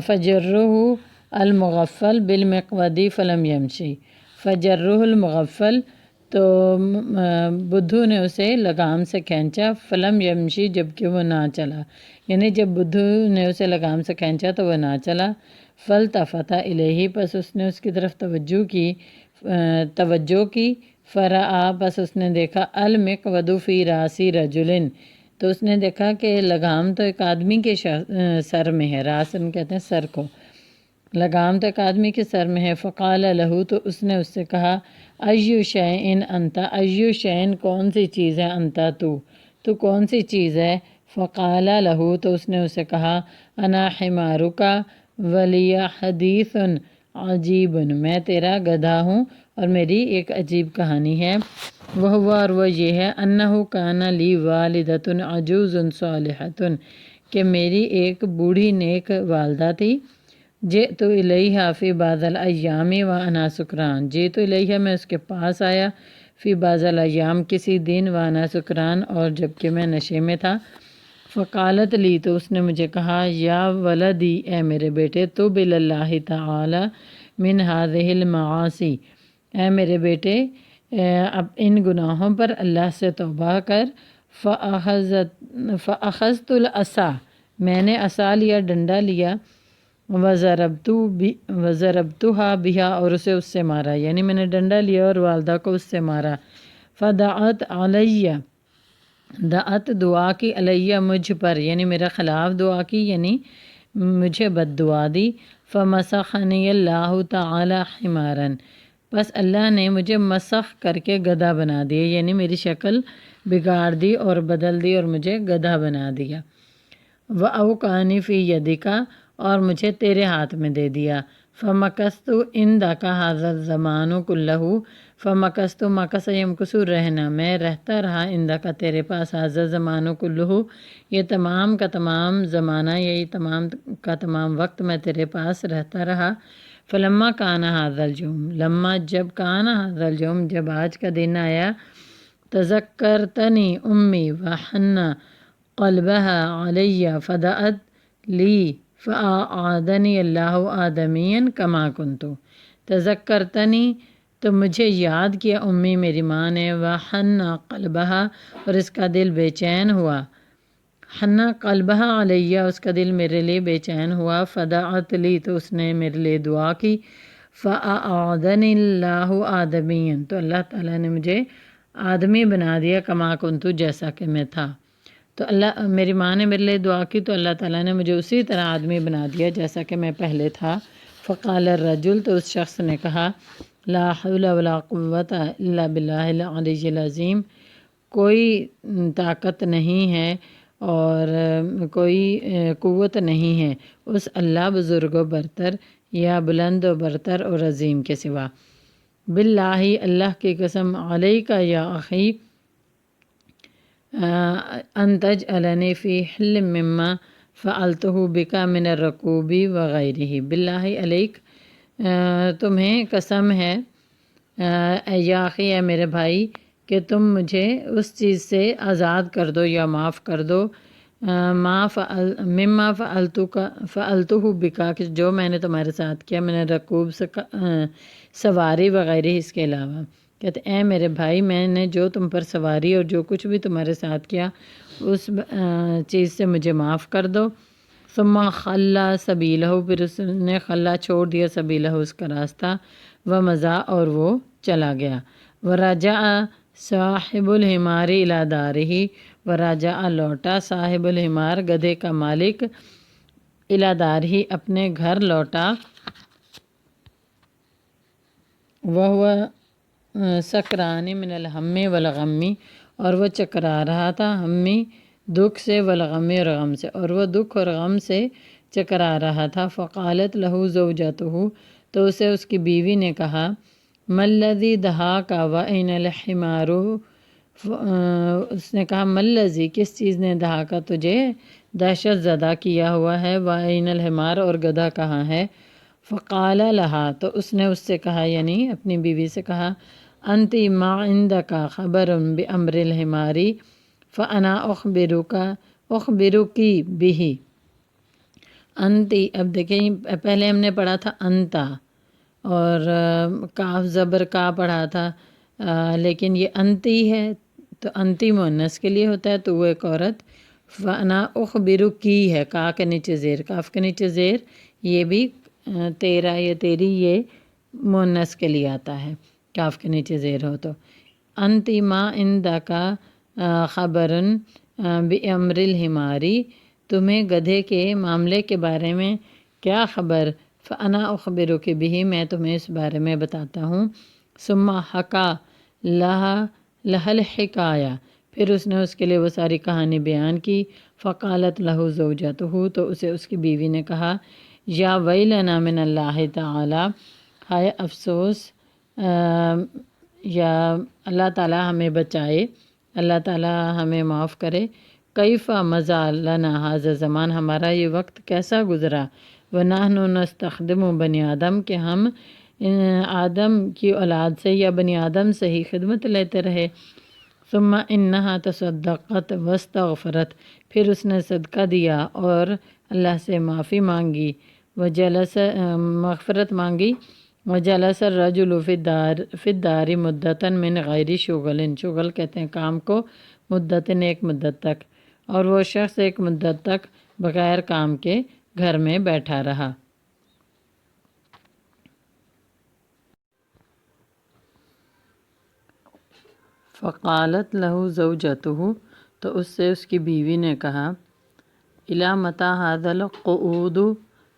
فجرہ المغفل بالمقودی film یمشی، فجرہ المغفل تو بدھو نے اسے لگام سے کھینچا، فلم یمشی جبکہ وہ نہ چلا، یعنی جب بدھو نے اسے لگام سے کھینچا تو وہ نہ چلا۔ فالتفت الیہ، پس اس نے اس کی طرف توجہ کی، فرآ، پس اس نے دیکھا، المقود فی راسی رجل، تو اس نے دیکھا کہ لگام تو ایک آدمی کے سر میں ہے، راسن کہتے ہیں سر کو، لگام تو ایک آدمی کے سر میں ہے۔ فقال لہو، تو اس نے اس سے کہا، ایو شیئن انت، ایو شیئن کون سی چیز ہے، انت تو کون سی چیز ہے۔ فقال لہو، تو اس نے اسے کہا، انا حمارک ولی حدیث عجیب، میں تیرا گدھا ہوں اور میری ایک عجیب کہانی ہے۔ اور وہ یہ ہے، انہ کان لی والدۃ عجوز صالحۃ، کہ میری ایک بوڑھی نیک والدہ تھی، جئت الیہا فی بعض الایام وانا سکران، جئت الیہا، میں اس کے پاس آیا، فی بعض الایام، کسی دن، وانا سکران، اور جبکہ میں نشے میں تھا۔ فقالت لی، تو اس نے مجھے کہا، یا ولدی، اے میرے بیٹے، تب الی اللہ تعالی من ہذہ المعاصی، اے میرے بیٹے اب ان گناہوں پر اللہ سے توبہ کر۔ فاخذت العصا، میں نے عصا لیا، ڈنڈا لیا، وضربتها بها، اور اسے اس سے مارا، یعنی میں نے ڈنڈا لیا اور والدہ کو اس سے مارا۔ فدعت علیہ، دعت دعا کی، علیہ مجھ پر، یعنی میرے خلاف دعا کی، یعنی مجھے بد دعا دی۔ فمسخنی اللہ تعالی حمارا، بس اللہ نے مجھے مسخ کر کے گدھا بنا دیا، یعنی میری شکل بگاڑ دی اور بدل دی اور مجھے گدھا بنا دیا۔ وَأَوْقَانِ فِي يَدِكَ، اور مجھے تیرے ہاتھ میں دے دیا۔ فَمَكَثْتُ عِنْدَكَ هَذَا الزَّمَانُ كُلَّهُ، فَمَكَثْتُ، مَكَثَ يَمْكُثُ رہنا، میں رہتا رہا، عندك تیرے پاس، هَذَا الزَّمَانُ كُلُّهُ، یہ تمام کا تمام زمانہ، یہی تمام کا تمام وقت میں تیرے پاس رہتا رہا۔ فلما کان هذا اليوم، لما جب کان هذا اليوم، جب آج کا دن آیا، تذکرتنی امی وحن قلبها علی فدعت لی فاعادنی اللہ آدمیا کما کنت، تذکرتنی، تو مجھے یاد کیا، امی میری ماں نے، وحن قلبها، اور اس کا دل بے چین ہوا، حنا قلبها علیہ، اس کا دل میرے لیے بے چین ہوا، فدعت لی، تو اس نے میرے لیے دعا کی، فاعادنی اللہ آدمیا، تو اللہ تعالیٰ نے مجھے آدمی بنا دیا، کما کنت، جیسا کہ میں تھا۔ تو میری ماں نے میرے لیے دعا کی تو اللہ تعالیٰ نے مجھے اسی طرح آدمی بنا دیا جیسا کہ میں پہلے تھا۔ فقال الرجل، تو اس شخص نے کہا، لا حول ولا قوت الا باللہ العلی العظیم، کوئی طاقت نہیں ہے اور کوئی قوت نہیں ہے اس اللہ بزرگ و برتر یا بلند و برتر اور عظیم کے سوا۔ باللہ، اللہ کی قسم، علیک یا اخی، ان تجعلنی فی حل مما فعلتہ بک من الرکوب وغیرہ، باللہ علیک، تمہیں قسم ہے، یا اخی، اے میرے بھائی، کہ تم مجھے اس چیز سے آزاد کر دو یا معاف کر دو، مما فعلتہ بک، جو میں نے تمہارے ساتھ کیا، من الرکوب سے سواری وغیرہ، اس کے علاوہ۔ کہتے اے میرے بھائی، میں نے جو تم پر سواری اور جو کچھ بھی تمہارے ساتھ کیا، اس چیز سے مجھے معاف کر دو۔ ثم خلا سبیلہ، پھر اس نے خلا چھوڑ دیا، سبیلہ اس کا راستہ، ومضى، اور وہ چلا گیا۔ ورجع صاحب الحمار الی دارہ، ورجع لوٹا، صاحب الحمار گدھے کا مالک، الی دارہ اپنے گھر لوٹا، وہو سکران من الہم والغم، اور وہ چکرا رہا تھا ہمی، دکھ سے، والغم، اور غم سے، اور وہ دکھ اور غم سے چکرا رہا تھا۔ فقالت لہ زوجتہ، تو اسے اس کی بیوی نے کہا، ما الذی دہاک وأین الحمار، اس نے کہا، ما الذی، کس چیز نے دہاک، تجھے دہشت زدہ کیا ہوا ہے، وأین الحمار، اور گدھا کہاں ہے۔ فقال لہا، تو اس نے اس سے کہا، یعنی اپنی بیوی سے کہا، انتی ما عندک خبر بامر الحمار فانا اخبرکی بہ، انتی، اب دیکھیں پہلے ہم نے پڑھا تھا انتا، اور کاف زبر کا پڑھا تھا، لیکن یہ انتی ہے تو انتی مؤنث کے لیے ہوتا ہے، تو وہ ایک عورت. فانا اخبرو کی ہے، کا کے نیچے زیر، کاف کے نیچے زیر، یہ بھی تیرا یا تیری یہ مؤنث کے لیے آتا ہے، کاف کے نیچے زیر ہو تو. انتی ما عندکا خبرن بامر الحماری، تمہیں گدھے کے معاملے کے بارے میں کیا خبر؟ فانا اخبرک بھی، میں تمہیں اس بارے میں بتاتا ہوں. ثم حکا لہا الحکایہ، پھر اس نے اس کے لیے وہ ساری کہانی بیان کی. فقالت لہ زوجتہ، تو اسے اس کی بیوی نے کہا، یا ویلنا من اللہ تعالی، ہائے افسوس یا اللہ تعالیٰ ہمیں بچائے، اللہ تعالیٰ ہمیں معاف کرے. کیف مضى لنا هذا زمان، ہمارا یہ وقت کیسا گزرا. ونحن نستخدم بنی آدم، کہ ہم آدم کی اولاد سے یا بنی آدم سے ہی خدمت لیتے رہے. ثم انہا تصدقت واستغفرت، پھر اس نے صدقہ دیا اور اللہ سے معافی مانگی، وجلس مغفرت مانگی. وجلس الرجل فی الدار مدتاً من غیر شغل، شغل کہتے ہیں کام کو، مدتاً ایک مدت تک، اور وہ شخص ایک مدت تک بغیر کام کے گھر میں بیٹھا رہا. فقالت لہ زوجتہ، تو اس سے اس کی بیوی نے کہا، الی متی ھذا القعود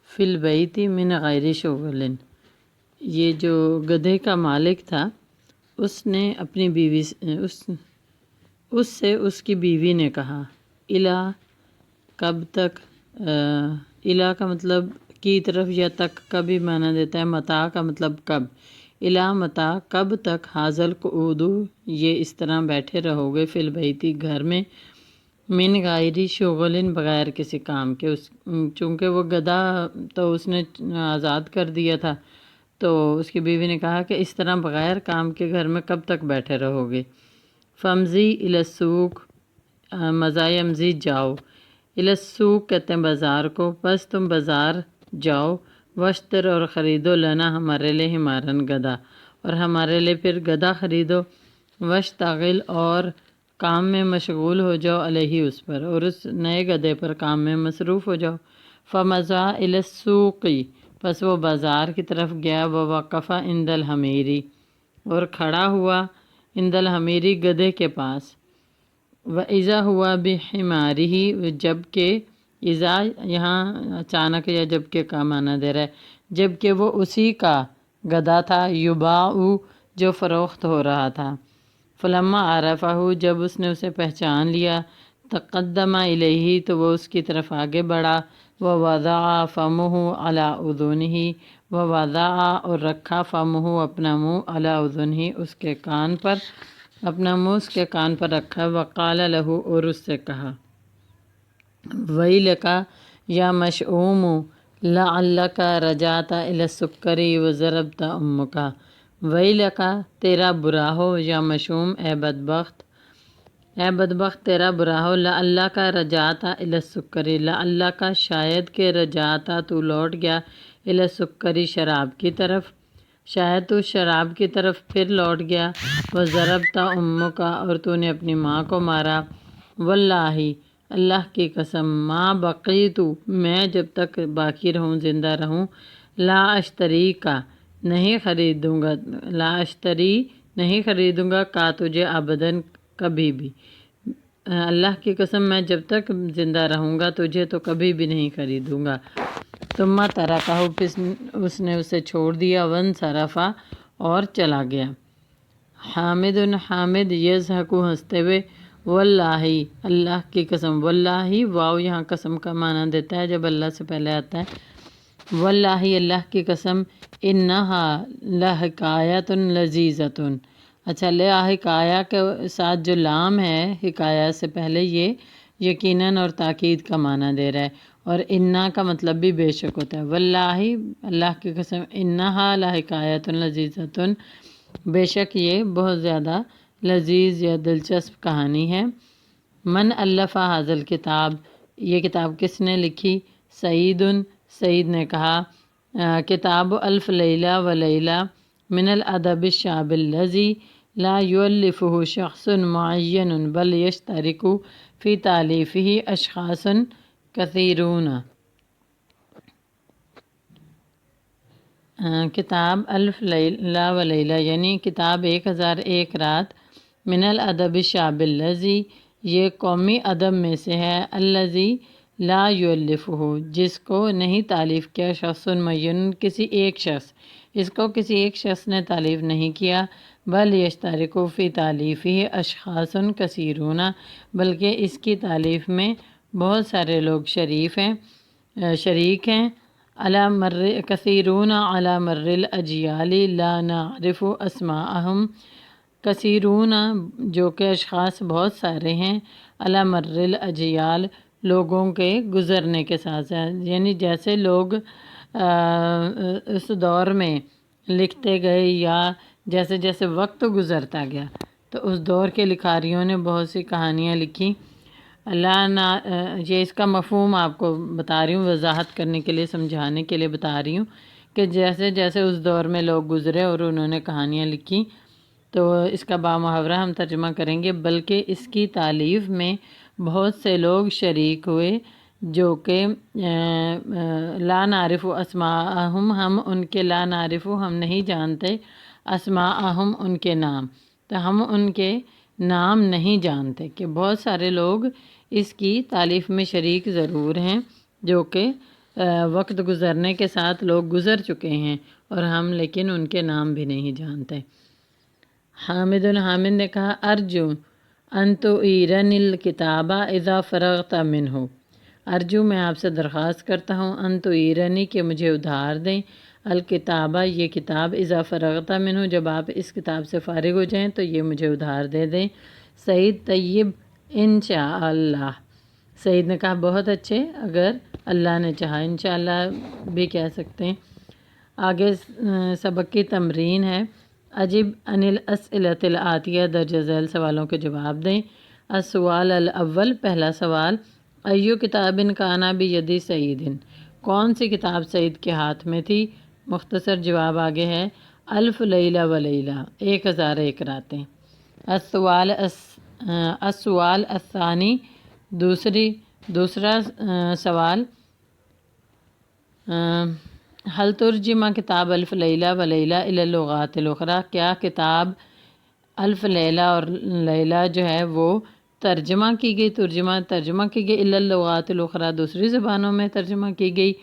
فی البیت من غیر شغل، یہ جو گدھے کا مالک تھا اس نے اپنی بیوی اس سے اس کی بیوی نے کہا، الی کب تک، الی کا مطلب کی طرف یا تک کا بھی معنی دیتا ہے، متا کا مطلب کب. الی متا، کب تک، ھذا القعود، یہ اس طرح بیٹھے رہو گے، فی البیت، گھر میں، من غیر شغل، بغیر کسی کام کے. چونکہ وہ گدھا تو اس نے آزاد کر دیا تھا، تو اس کی بیوی نے کہا کہ اس طرح بغیر کام کے گھر میں کب تک بیٹھے رہو گے. فمضی الی السوق، مضی یمضی جاؤ، الی السوق کہتے ہیں بازار کو، بس تم بازار جاؤ. وشتر، اور خریدو، لنا ہمارے لیے، حمارن گدھا، اور ہمارے لیے پھر گدھا خریدو. وشتغل، اور کام میں مشغول ہو جاؤ، علیہ اس پر، اور اس نئے گدھے پر کام میں مصروف ہو جاؤ. فمضی الی السوق، پس وہ بازار کی طرف گیا. ووقف عند الحمیری، اور کھڑا ہوا، عند الحمیری، گدھے کے پاس. وَإِذَا هُوَ بِحِمَارِهِ، جب کہ اذا یہاں اچانک یا جب کہ کا معنی دے رہا ہے، جب کہ وہ اسی کا گدھا تھا، یباع، جو فروخت ہو رہا تھا. فلما عرفہ، جب اس نے اسے پہچان لیا، تقدم الیہ، تو وہ اس کی طرف آگے بڑھا. ووضع فمہ علی اذنہ، ووضع، اور رکھا، فمہ، اپنا منہ، علی اذنہ، اس کے کان پر، اپنا منہ اس کے کان پر رکھا. وقال لہ، اور اس سے کہا، ویلک یا مشؤوم، لعلک رجعت الی السکر وضربت امک. ویلک، تیرا برا ہو، یا مشؤوم، اے بدبخت، اے بدبخت تیرا برا ہو. لعلک رجعت الی السکر، لعلک شاید کہ رجعت تو لوٹ گیا، الی السکر شراب کی طرف، شاید تو شراب کی طرف پھر لوٹ گیا. وضربت امک، اور تو نے اپنی ماں کو مارا. واللہ، اللہ کی قسم، ما بقیت، میں جب تک باقی رہوں، زندہ رہوں، لا اشتری کا، نہیں خریدوں گا، لا اشتری، نہیں خریدوں گا، کا تجھے، ابداً، کبھی بھی. اللہ کی قسم، میں جب تک زندہ رہوں گا تجھے تو کبھی بھی نہیں خریدوں گا. ثم ترکہ، پھر اس نے اسے چھوڑ دیا. وانصرف، اور چلا گیا. حامد، حامد، یضحک، ہنستے ہوئے. واللہ، اللہ کی قسم، واللہ، واو یہاں قسم کا معنی دیتا ہے جب اللہ سے پہلے آتا ہے. واللہ، اللہ کی قسم، انہا لحکایۃ لذیذۃ. اچھا، حکایہ کے ساتھ جو لام ہے، حکایہ سے پہلے، یہ یقیناً اور تاکید کا معنی دے رہا ہے، اور انا کا مطلب بھی بے شک ہوتا ہے. واللہ، اللہ کی قسم، انہا لحکایۃ لذیذۃ، بے شک یہ بہت زیادہ لذیذ یا دلچسپ کہانی ہے. من الف ھذا الکتاب، یہ کتاب کس نے لکھی؟ سعید سعید نے کہا کتاب الف لیلہ و لیلہ من الادب الشعب الذی لا یؤلفہ شخص معین بل یشترک فی تالیفہ اشخاص کثیرون۔ کتاب الف لیلہ و لیلہ یعنی کتاب 1001 رات من الادب الشعب الذی یہ قومی ادب میں سے ہے، الذی لا یؤلفہ جس کو نہیں تالیف کیا، شخص معین کسی ایک شخص، اس کو کسی ایک شخص نے تالیف نہیں کیا، بل یشترک فی تالیفہ اشخاص کثیرون بلکہ اس کی تالیف میں بہت سارے لوگ شریک ہیں، علی مر کثیرون علی مر الاجیال لا نعرف اسماءہم، کثیرون جو کہ اشخاص بہت سارے ہیں، علی مر الاجیال لوگوں کے گزرنے کے ساتھ ساتھ، یعنی جیسے لوگ اس دور میں لکھتے گئے یا جیسے جیسے وقت گزرتا گیا تو اس دور کے لکھاریوں نے بہت سی کہانیاں لکھی۔ یہ اس کا مفہوم آپ کو بتا رہی ہوں، وضاحت کرنے کے لیے، سمجھانے کے لیے بتا رہی ہوں کہ جیسے جیسے اس دور میں لوگ گزرے اور انہوں نے کہانیاں لکھی تو اس کا بامحاورہ ہم ترجمہ کریں گے، بلکہ اس کی تالیف میں بہت سے لوگ شریک ہوئے جو کہ لا نعرف اسماءہم ہم ان کے لا نعرف ہم نہیں جانتے اسماءہم ان کے نام، تو ہم ان کے نام نہیں جانتے کہ بہت سارے لوگ اس کی تالیف میں شریک ضرور ہیں جو کہ وقت گزرنے کے ساتھ لوگ گزر چکے ہیں اور ہم لیکن ان کے نام بھی نہیں جانتے۔ حامد نے کہا ارجو ان تعیرنی الکتاب اذا فرغت منہ، ارجو میں آپ سے درخواست کرتا ہوں ان تعیرنی کہ مجھے ادھار دیں، الکتابہ یہ کتاب، اذا فرغت منہ جب آپ اس کتاب سے فارغ ہو جائیں تو یہ مجھے ادھار دے دیں۔ سعید طیب انشاءاللہ، سعید نے کہا بہت اچھے، اگر اللہ نے چاہا، انشاءاللہ بھی کہہ سکتے ہیں۔ آگے سبق کی تمرین ہے، عجب عن الاسئلۃ الآتیہ درج ذیل سوالوں کے جواب دیں۔ السؤال الاول پہلا سوال، ایو کتاب کان بیدی سعید، کون سی کتاب سعید کے ہاتھ میں تھی؟ مختصر جواب آگے ہے، الف لیلہ و لیلہ 1001 راتیں۔ السؤال الثانی دوسرا سوال، حل ترجمہ کتاب الف لیلہ و لیلہ الی اللغات الاخری، کیا کتاب الف لیلہ اور لیلہ جو ہے وہ ترجمہ کی گئی الی اللغات الاخری دوسری زبانوں میں ترجمہ کی گئی؟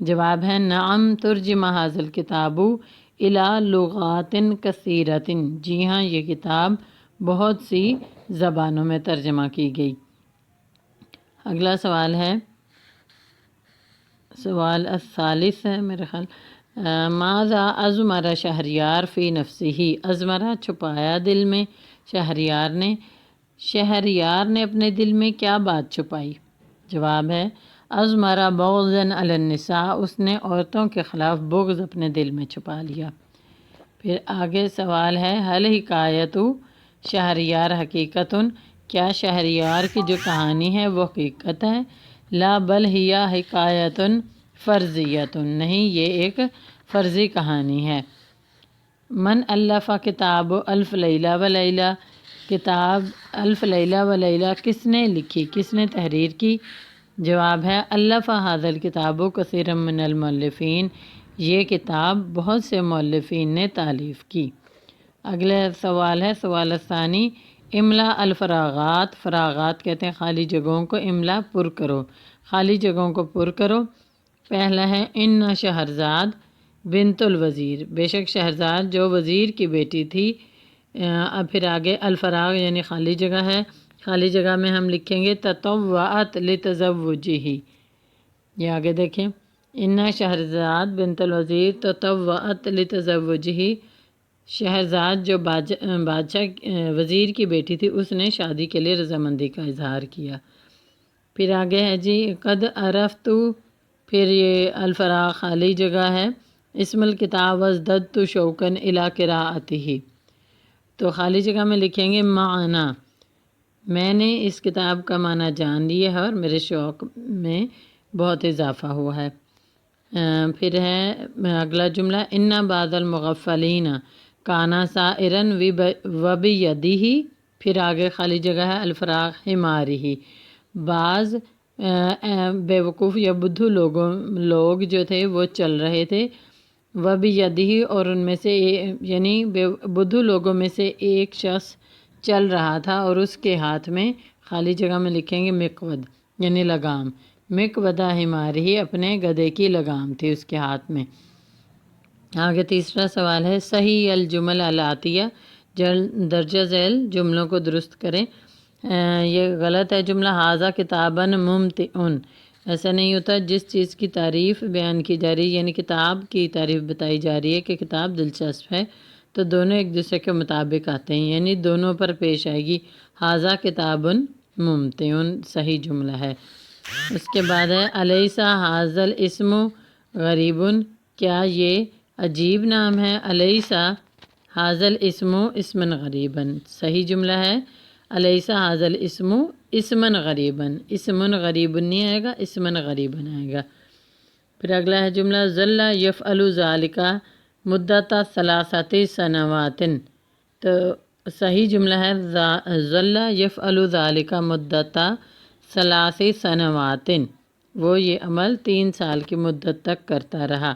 جواب ہے نعم ترجمہ ھذا الکتاب الی لغات کثیرۃ، جی ہاں یہ کتاب بہت سی زبانوں میں ترجمہ کی گئی۔ اگلا سوال ہے سوال الثالث ہے میرے خیال، ماذا ازمر شہریار فی نفسہ، ازمرہ چھپایا دل میں، شہریار نے اپنے دل میں کیا بات چھپائی؟ جواب ہے ازمرہ بغضاً علی النساء، اس نے عورتوں کے خلاف بغض اپنے دل میں چھپا لیا۔ پھر آگے سوال ہے حل حکایت شہریار حقیقتن، کیا شہریار کی جو کہانی ہے وہ حقیقت ہے؟ لا بل ہی حکایت فرضیت، نہیں یہ ایک فرضی کہانی ہے۔ من الف کتاب الف لیلہ و لیلہ، کتاب الف لیلہ و لیلہ کس نے لکھی، کس نے تحریر کی؟ جواب ہے الف ھذا الکتاب کثیر من المؤلفین، یہ کتاب بہت سے مؤلفین نے تالیف کی۔ اگلا سوال ہے سوال الثانی، املا الفراغات، فراغات کہتے ہیں خالی جگہوں کو، املا پر کرو، خالی جگہوں کو پر کرو۔ پہلا ہے ان شہرزاد بنت الوزیر، بے شک شہرزاد جو وزیر کی بیٹی تھی۔ اب پھر آگے الفراغ یعنی خالی جگہ ہے، خالی جگہ میں ہم لکھیں گے تطوعت لتزوجہ، یہ آگے دیکھیں ان شہرزاد بنت الوزیر تطوعت لتزوجہ، شہرزاد جو بادشاہ وزیر کی بیٹی تھی اس نے شادی کے لیے رضامندی کا اظہار کیا۔ پھر آگے ہے جی قد عرفت، پھر یہ الفراغ خالی جگہ ہے، اسم الکتاب وازددت شوقا الی قراءتہ، تو خالی جگہ میں لکھیں گے معنا، میں نے اس کتاب کا معنی جان لیا ہے اور میرے شوق میں بہت اضافہ ہوا ہے۔ پھر ہے اگلا جملہ، ان بعض المغفلین کانا سائرن وبیدہ، پھر آگے خالی جگہ ہے الفراغ حمارہ، بعض بیوقوف یا بدھو لوگ جو تھے وہ چل رہے تھے، وبیدہ، اور ان میں سے یعنی بدھو لوگوں میں سے ایک شخص چل رہا تھا اور اس کے ہاتھ میں خالی جگہ میں لکھیں گے مقود یعنی لگام، مقودہ حمارہ، اپنے گدھے کی لگام تھی اس کے ہاتھ میں۔ آگے تیسرا سوال ہے، صحیح الجمل الآتیہ، درجہ ذیل جملوں کو درست کریں۔ یہ غلط ہے جملہ، ھذا کتاباً ممتع، ایسا نہیں ہوتا، جس چیز کی تعریف بیان کی جا رہی ہے یعنی کتاب کی تعریف بتائی جا رہی ہے کہ کتاب دلچسپ ہے تو دونوں ایک دوسرے کے مطابق آتے ہیں، یعنی دونوں پر پیش آئے گی، ھذا کتاب ممتع صحیح جملہ ہے۔ اس کے بعد ہے، الیس ھذا الاسم غریب، کیا یہ عجیب نام ہے، الیس ھذا الاسم اسما غریبا، صحیح جملہ ہے، الیس ھذا الاسم اسما غریبا، اسم غریب نہیں آئے گا، اسما غریبا آئے گا۔ پھر اگلا ہے جملہ، ظل یفعل ذلک مدت 3 سنوات، تو صحیح جملہ ہے، ظل یفعل ذلک مدت 3 سنوات، وہ یہ عمل 3 سال کی مدت تک کرتا رہا،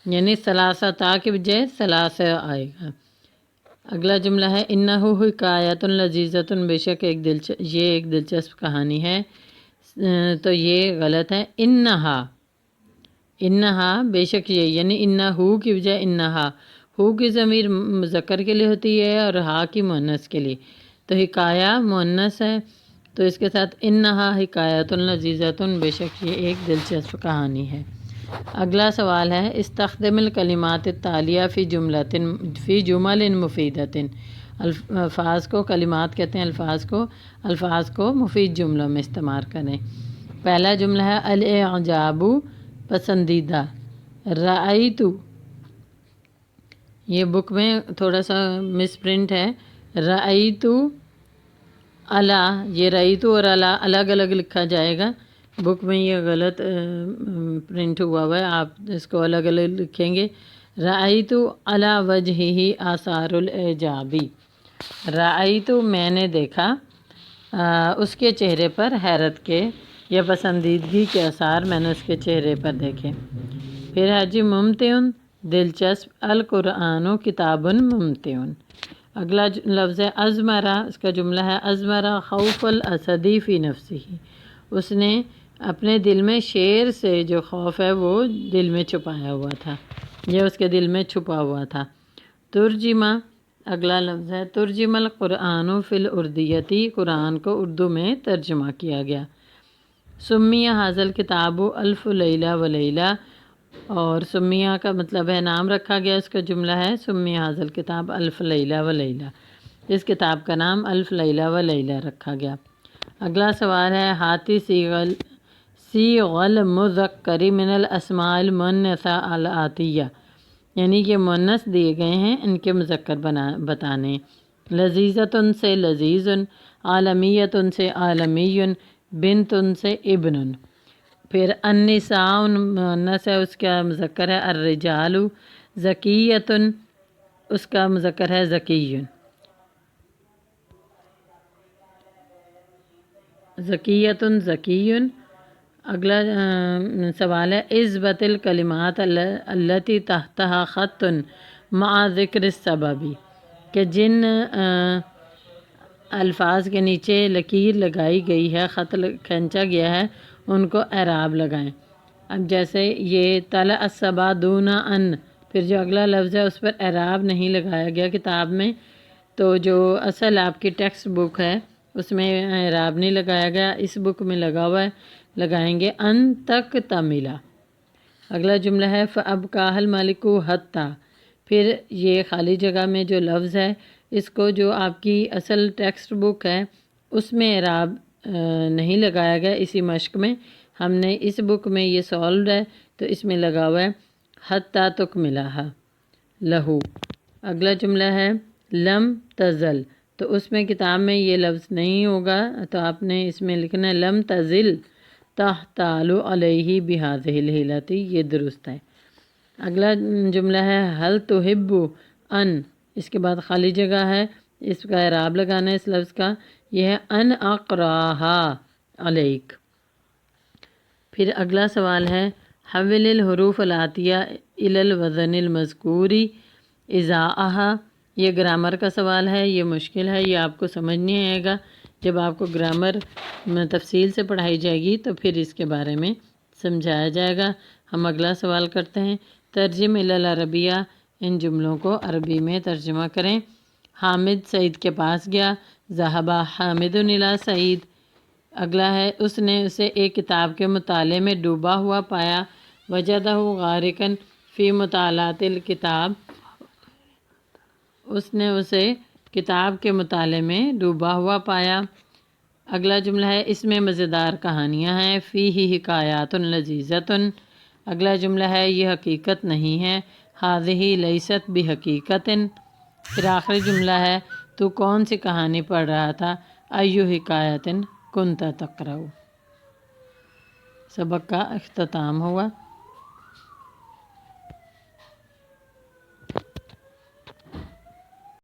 یعنی ثلاثہ کی بجائے ثلاثہ آئے گا۔ اگلا جملہ ہے، انہ حکایت لذیذۃ، بے شک یہ ایک دلچسپ کہانی ہے، تو یہ غلط ہے، انہا بے شک یہ، یعنی انہو کی بجائے انہا، ہو کی ضمیر مذکر کے لیے ہوتی ہے اور ہا کی مؤنث کے لیے، تو حکایہ مؤنث ہے تو اس کے ساتھ انہا حکایت لذیذۃ، بے شک یہ ایک دلچسپ کہانی ہے۔ اگلا سوال ہے، استخدم الکلمات التالیہ فی جمل مفیدۃ، الفاظ کو، کلمات کہتے ہیں الفاظ کو مفید جملوں میں استعمال کریں۔ پہلا جملہ ہے، الاعجاب پسندیدہ، رأیت، یہ بک میں تھوڑا سا مس پرنٹ ہے، رأیت الا، یہ رأیت اور الا الگ الگ لکھا جائے گا، بک میں یہ غلط پرنٹ ہوا ہے، آپ اس کو الگ الگ لکھیں گے، رأیت علی وجہہ آثار الاعجاب، رأیت میں نے دیکھا اس کے چہرے پر حیرت کے یا پسندیدگی کے آثار میں نے اس کے چہرے پر دیکھے۔ پھر ہے جی ممتع، دلچسپ، القرآن کتاب ممتع۔ اگلا لفظ ہے ازمرہ، اس کا جملہ ہے، ازمرہ خوف الاسد فی نفسہ، اس نے اپنے دل میں شیر سے جو خوف ہے وہ دل میں چھپایا ہوا تھا، یہ اس کے دل میں چھپا ہوا تھا۔ ترجمہ، اگلا لفظ ہے، ترجم القرآن فی الاردیۃ، قرآن کو اردو میں ترجمہ کیا گیا۔ سمیہ ھذا الکتاب الف لیلہ و لیلہ، اور سمیہ کا مطلب ہے نام رکھا گیا، اس کا جملہ ہے، سمیہ ھذا الکتاب الف لیلہ و لیلہ، اس کتاب کا نام الف لیلہ و لیلہ رکھا گیا۔ اگلا سوال ہے، ہاتی صیغ المذکر من الاسماء المؤنثہ الآتیہ، یعنی کہ مؤنث دیے گئے ہیں، ان کے مذکر بتانے، لذیذۃ سے لذیذ، عالمیۃ سے عالمی، بنت سے ابن۔ پھر النساء مؤنث ہے، اس کا مذکر ہے الرجال، زکیۃ اس کا مذکر ہے زکی، زکیۃ زکی۔ اگلا سوال ہے، اثبت الکلمات التی تحتہا خط مع ذکر السبب، کہ جن الفاظ کے نیچے لکیر لگائی گئی ہے، خط کھینچا گیا ہے، ان کو اعراب لگائیں۔ اب جیسے یہ طلع الصبا دون ان، پھر جو اگلا لفظ ہے اس پر اعراب نہیں لگایا گیا کتاب میں، تو جو اصل آپ کی ٹیکسٹ بک ہے اس میں اعراب نہیں لگایا گیا، اس بک میں لگا ہوا ہے، لگائیں گے ان تک تملا۔ اگلا جملہ ہے، فَأَبْكَاهَا الْمَلِكُ حَتَّى، پھر یہ خالی جگہ میں جو لفظ ہے اس کو جو آپ کی اصل ٹیکسٹ بک ہے اس میں اعراب نہیں لگایا گیا، اسی مشق میں ہم نے اس بک میں یہ سالوڈ ہے تو اس میں لگا ہوا ہے حَتَّى تُكْمِلَهَا لہو۔ اگلا جملہ ہے، لم تزل، تو اس میں کتاب میں یہ لفظ نہیں ہوگا تو آپ نے اس میں لکھنا ہے لم تزل تحتال علیہ بہذہ الحیلۃ، یہ درست ہے۔ اگلا جملہ ہے حل تحب ان، اس کے بعد خالی جگہ ہے، اس کا اعراب لگانا ہے اس لفظ کا، یہ ہے ان اقراہا علیک۔ پھر اگلا سوال ہے حول الحروف الآتیہ الی الوزن المذکور اذاعہا، یہ گرامر کا سوال ہے، یہ مشکل ہے، یہ آپ کو سمجھ نہیں آئے گا۔ جب آپ کو گرامر تفصیل سے پڑھائی جائے گی تو پھر اس کے بارے میں سمجھایا جائے گا۔ ہم اگلا سوال کرتے ہیں، ترجم الی العربیہ، ان جملوں کو عربی میں ترجمہ کریں۔ حامد سعید کے پاس گیا، ذهب حامد الی سعید۔ اگلا ہے اس نے اسے ایک کتاب کے مطالعے میں ڈوبا ہوا پایا، وجدہ غارقا فی مطالعات الکتاب، اس نے اسے کتاب کے مطالعے میں ڈوبا ہوا پایا۔ اگلا جملہ ہے اس میں مزیدار کہانیاں ہیں، فیہ حکایات لذیذۃ۔ اگلا جملہ ہے یہ حقیقت نہیں ہے، ہذہ لیست بحقیقۃ۔ پھر آخری جملہ ہے تو کون سی کہانی پڑھ رہا تھا، ایو حکایۃ کنت تقرأ۔ سبق کا اختتام ہوا۔